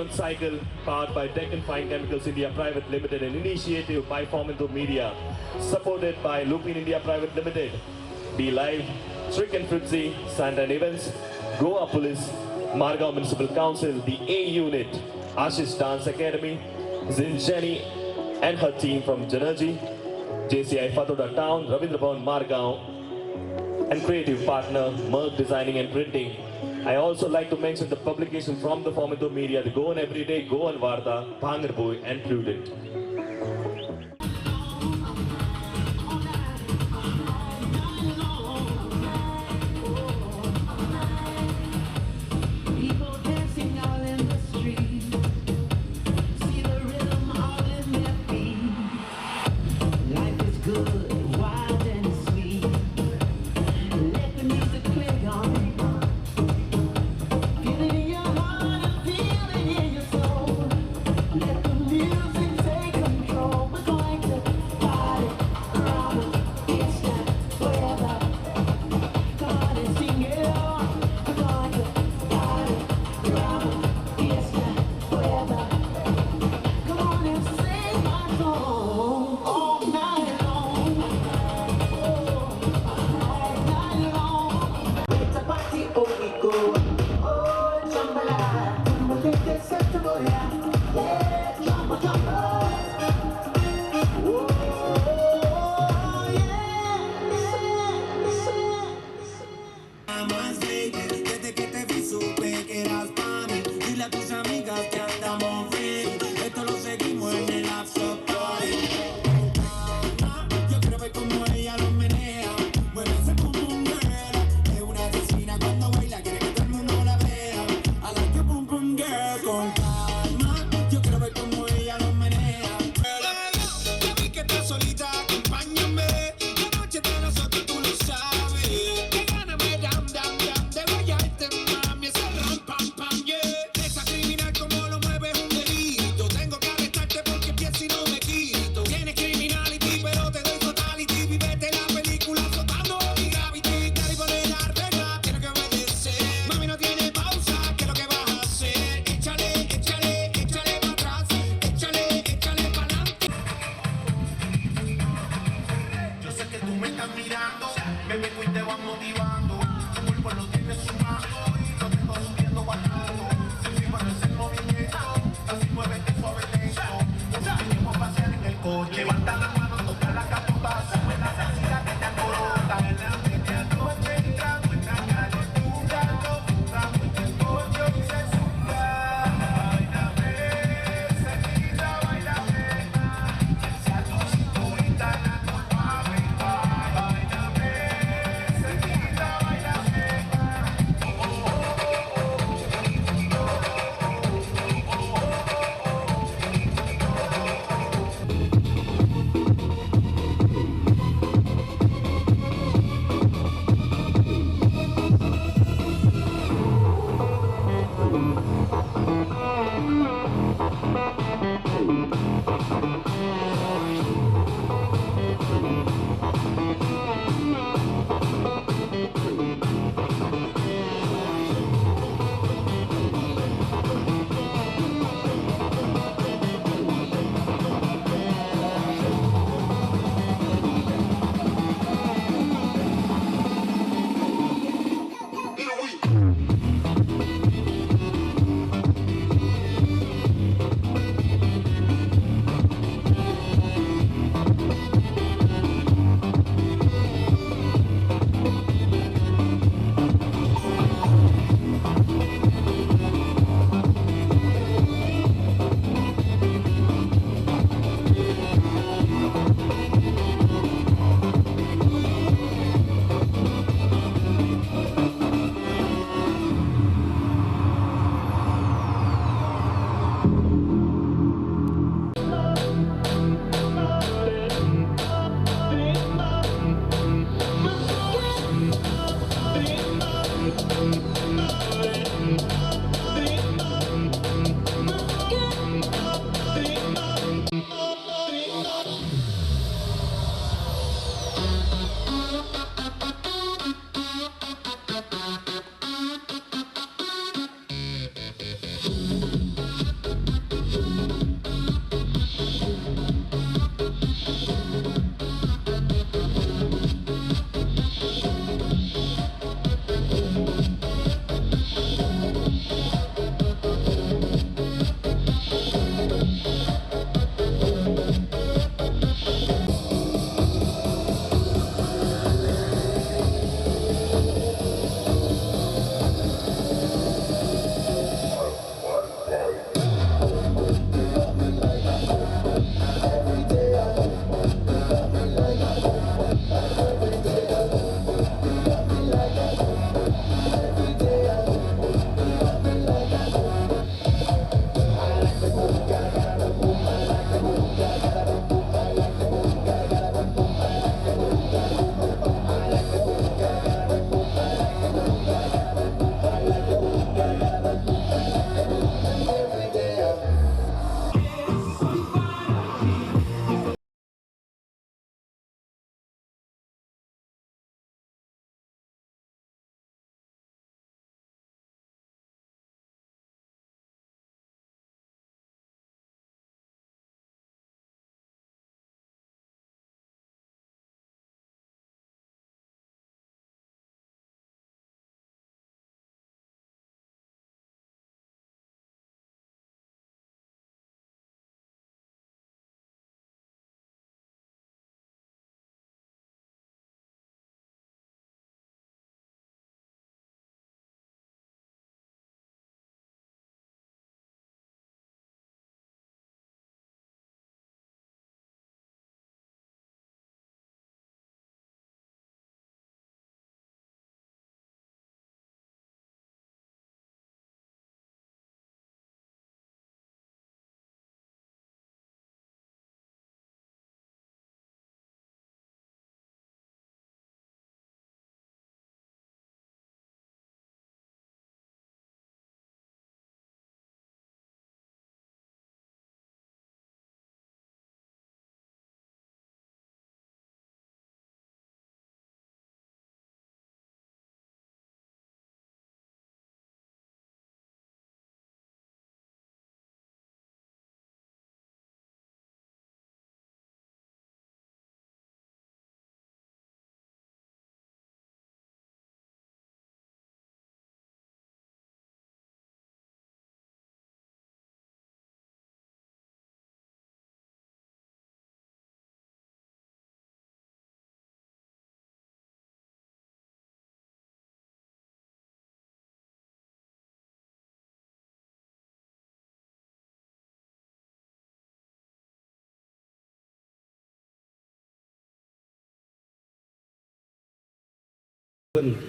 on cycle powered by Deccan Fine Chemicals India Private Limited, an initiative by Formental Media, supported by Lupin India Private Limited, Be Live, Trick and Fritzy, Sandan Events, Goa Police, Margao Municipal Council, the A Unit, Ashish Dance Academy, Zinjani and her team from Janerji, JCI Fatoda Town, Ravindra Bhavan Margao, and creative partner Merck Designing and Printing. I also like to mention the publication from the Formental Media, the Go On Everyday, Go On Varta, Bhangarboy and Prudent.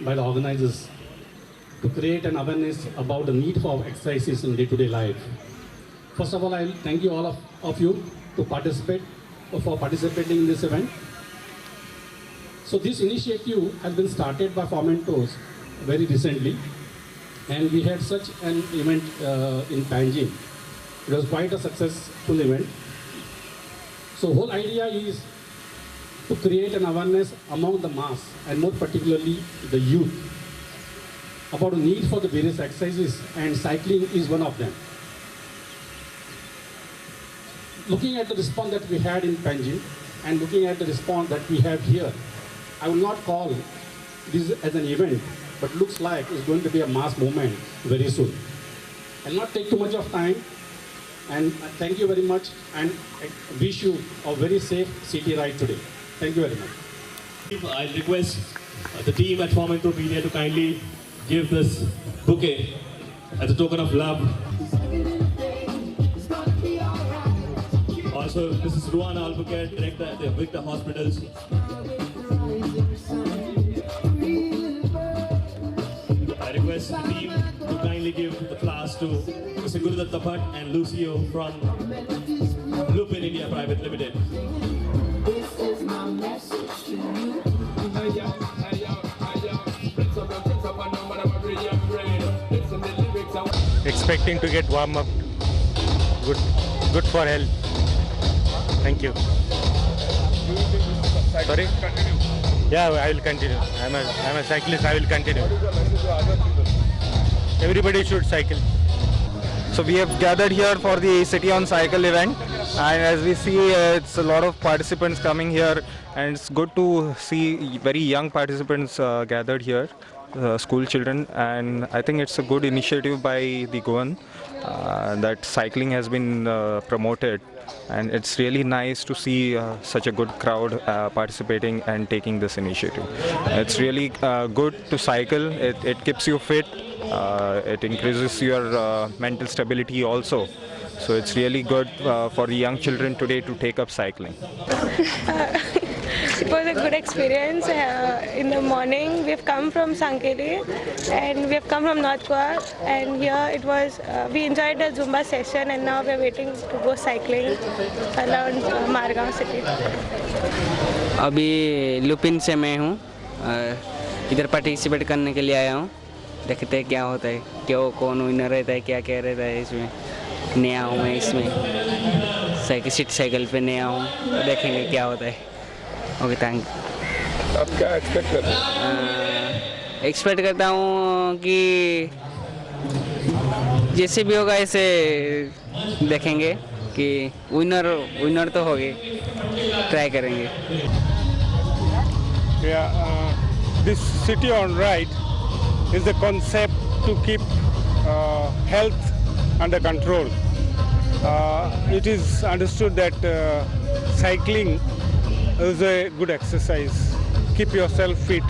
by the organizers to create an awareness about the need for exercises in day-to-day life. First of all, I thank you all of you for participating in this event. So this initiative has been started by Fomentos very recently, and we had such an event in Panjim. It was quite a successful event. So whole idea is to create an awareness among the mass, and more particularly the youth, about the need for the various exercises, and cycling is one of them. Looking at the response that we had in Panjim and looking at the response that we have here, I will not call this as an event, but looks like it's going to be a mass movement very soon. I'll not take too much of time, and thank you very much, and I wish you a very safe city ride today. Thank you very much. I'll request the team at Fomento Media to kindly give this bouquet as a token of love. Also, this is Ruana Albuquerque, director at the Victor Hospitals. I request the team to kindly give the flowers to Mr. Gurudat Tapat and Lucio from Lupin India Private Limited. This is my message to you. Expecting to get warm up. Good for health. Thank you. Sorry? Yeah, I will continue. I'm a cyclist. I will continue. Everybody should cycle. So we have gathered here for the City on Cycle event, and as we see, it's a lot of participants coming here, and it's good to see very young participants gathered here, school children, and I think it's a good initiative by the Goan that cycling has been promoted, and it's really nice to see such a good crowd participating and taking this initiative. It's really good to cycle. It keeps you fit. It increases your mental stability also. So it's really good for the young children today to take up cycling. It was a good experience. In the morning, we've come from Sankeli and we've come from North Goa, and here it was, we enjoyed the Zumba session, and now we're waiting to go cycling around Margao city. अभी Lupin से मैं हूँ, इधर participate करने के लिए आया हूँ. देखते हैं क्या होता है, क्यों कौन विनर रहता है, क्या क्या रहता है. इसमें नया हूँ मैं, इसमें साइकिल पे नया हूँ, तो देखेंगे क्या होता है. Okay, thank you. आप क्या एक्सपेक्ट करते हैं? एक्सपेक्ट करता हूँ कि जैसे भी होगा ऐसे देखेंगे कि विनर तो होगे, ट्राई करेंगे. This city on ride is the concept to keep health under control. It is understood that cycling is a good exercise. Keep yourself fit,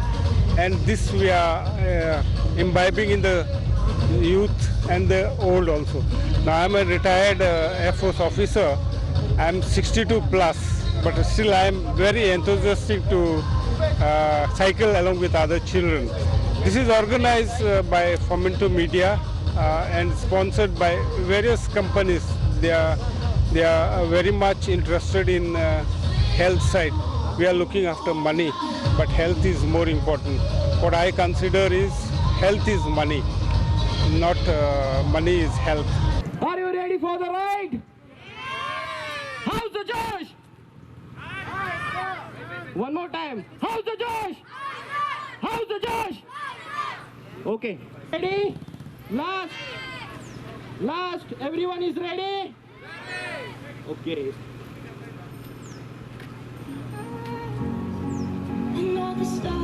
and this we are imbibing in the youth and the old also. Now I'm a retired Air Force officer. I'm 62 plus, but still I'm very enthusiastic to cycle along with other children. This is organized by Fomento Media and sponsored by various companies. They are very much interested in health side. We are looking after money, but health is more important. What I consider is health is money, not money is health. Are you ready for the ride? How's the Josh? One more time. How's the Josh? How's the Josh? Okay. Ready? Last. Everyone is ready? Okay. Another star.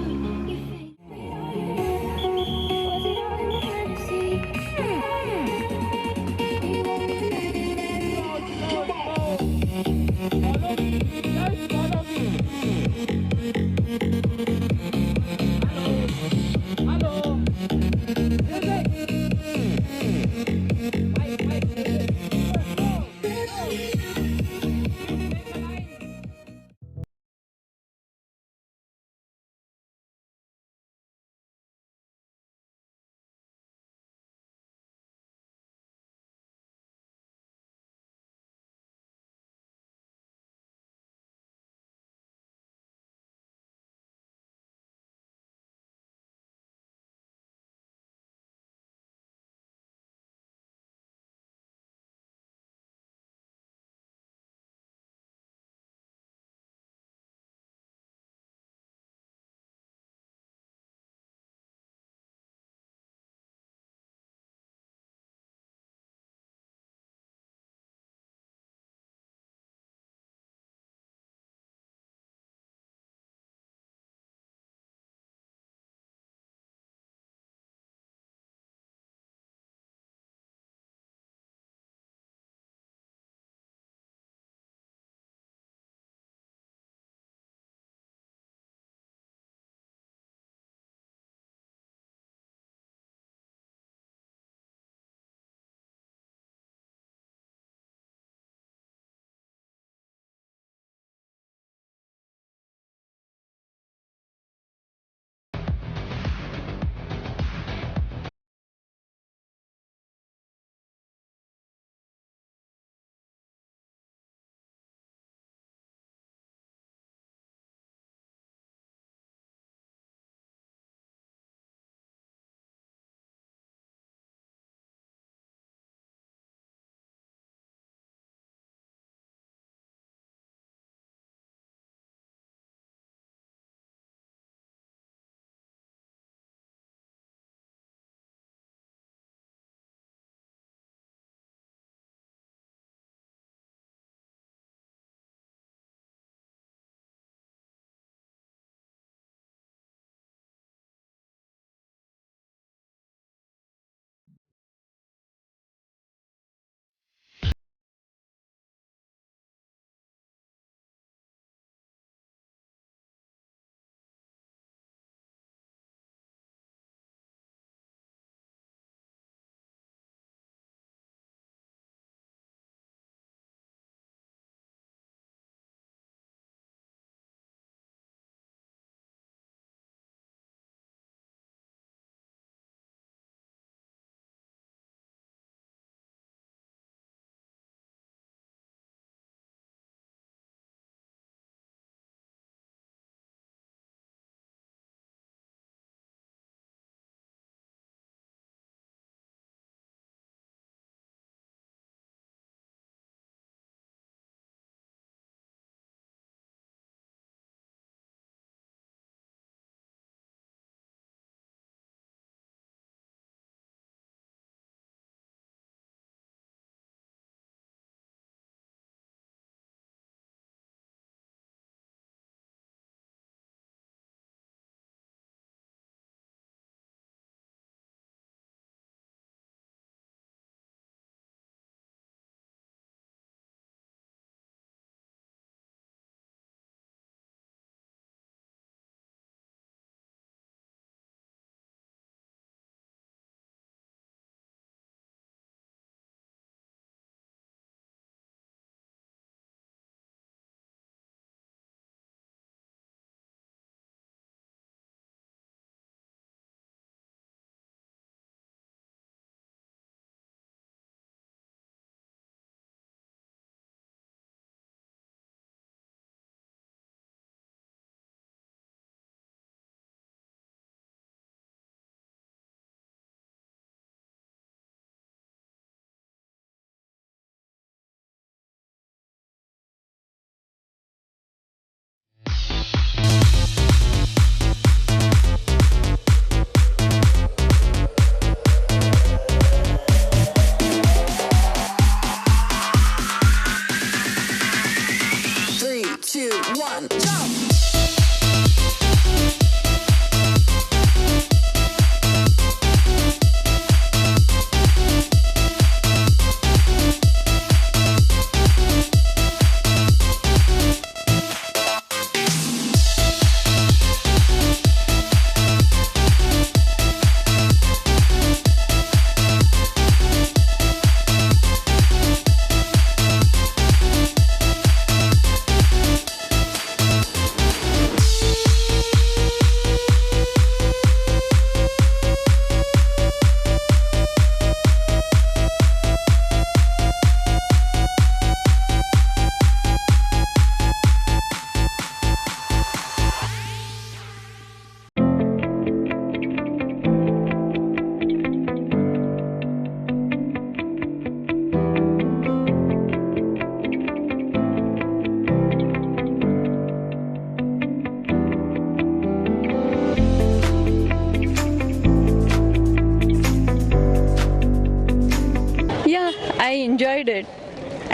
enjoyed it.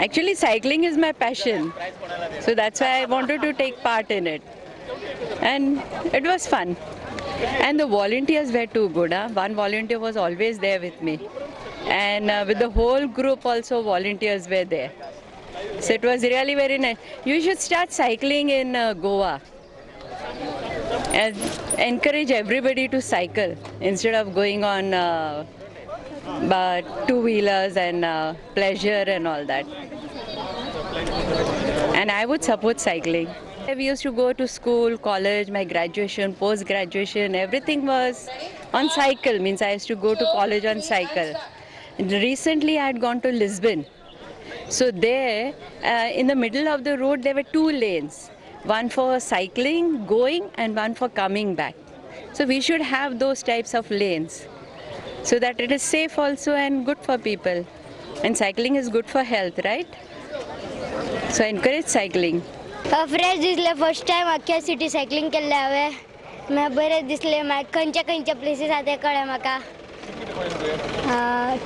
Actually, cycling is my passion. So that's why I wanted to take part in it. And it was fun. And the volunteers were too good. One volunteer was always there with me. And with the whole group also volunteers were there. So it was really very nice. You should start cycling in Goa. And encourage everybody to cycle instead of going on two-wheelers and pleasure and all that. And I would support cycling. We used to go to school, college, my graduation, post-graduation, everything was on cycle, means I used to go to college on cycle. And recently I had gone to Lisbon. So there, in the middle of the road, there were 2 lanes. One for cycling, going, and one for coming back. So we should have those types of lanes so that it is safe also and good for people. And cycling is good for health, right? So encourage cycling. Fresh दिसले first time अख्ख्या city cycling केल्ले हांवें मागीर बरें दिसलें मागीर खंयच्या खंयच्या प्लेसीस आसा तें कळ्ळें म्हाका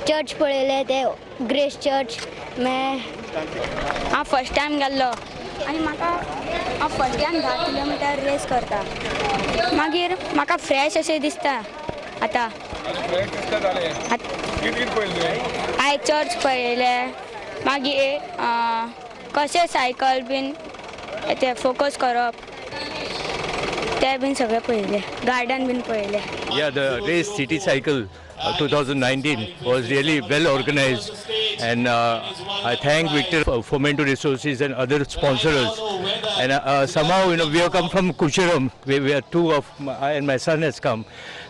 चर्च पळयले ते ग्रेस चर्च हांव फर्स्ट टायम गेल्लो आनी म्हाका हांव फर्स्ट टायम 10 किलोमिटर रेस करता मागीर म्हाका फ्रेश अशें दिसता आतां हांवें चर्च पळयले मागीर कशें सायकल बीन ते फोकस करप ते बीन सगळें पळयलें गार्डन बीन पळयलें. Yeah, the race City Cycle 2019 was really well organized, and I thank Victor for Fomento Resources and other sponsors. And somehow, we have come from Kusharam, where we are 2 of I and my son has come,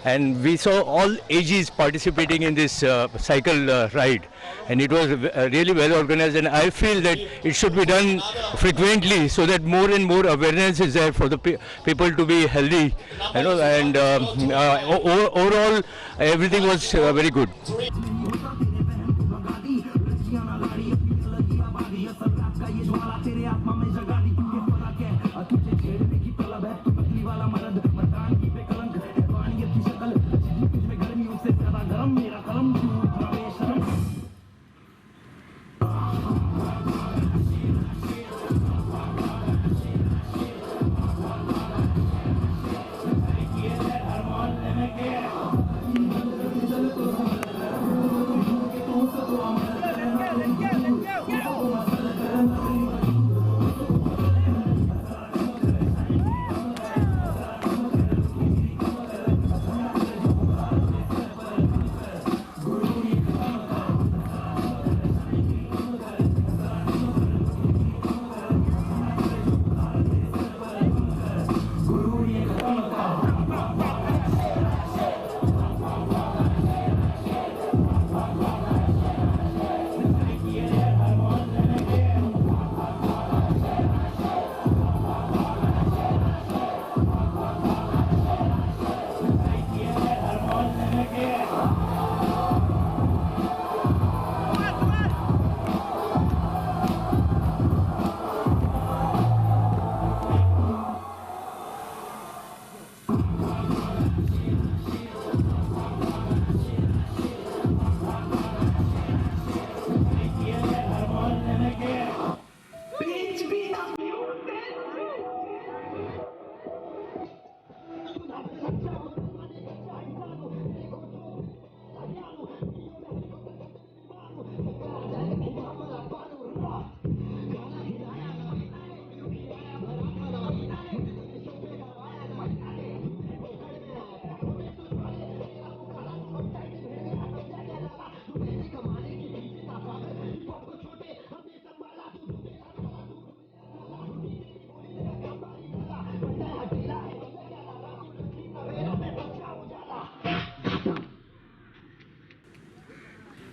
and we saw all ages participating in this cycle ride, and it was really well organized. And I feel that it should be done frequently so that more and more awareness is there for the people to be healthy, and overall everything was very good.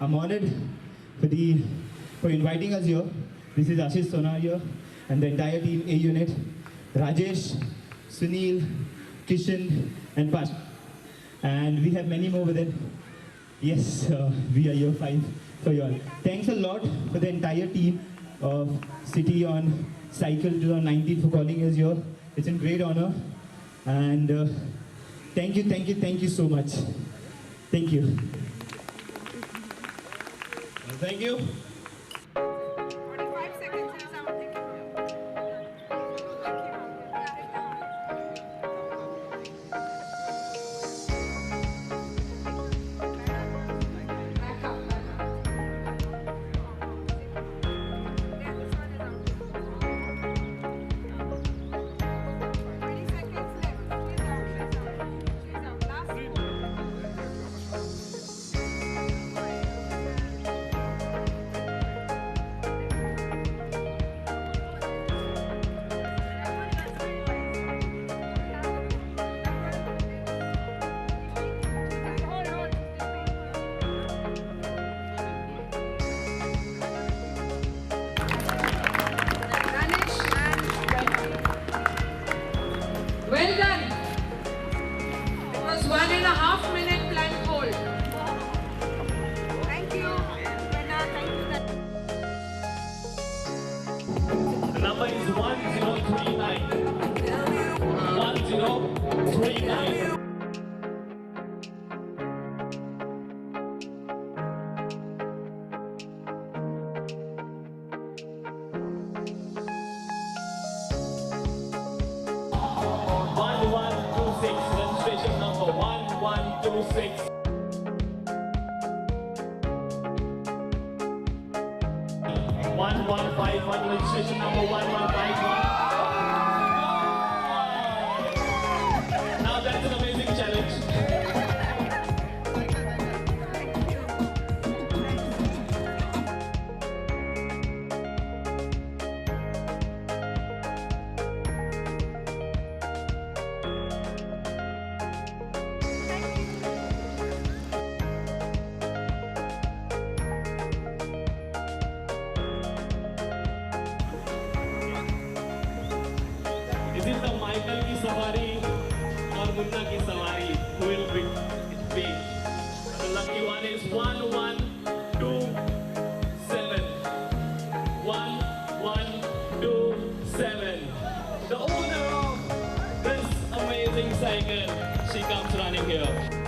I'm honored for inviting us here. This is Ashish Sonar here and the entire team A unit. Rajesh, Sunil, Kishan and Pash. And we have many more with it. Yes, we are year 5 for you all. Thanks a lot for the entire team of City on Cycle 2019 for calling us here. It's a great honor. And thank you so much. Thank you. Thank you. number is 1039. 1039. Registration number 1126. Registration number 1151. Now that's an amazing challenge. Is it the Michael ki sawari or Munna ki sawari? Who will it be? The lucky one is 1127. 1127. The owner of this amazing cycle, she comes running here.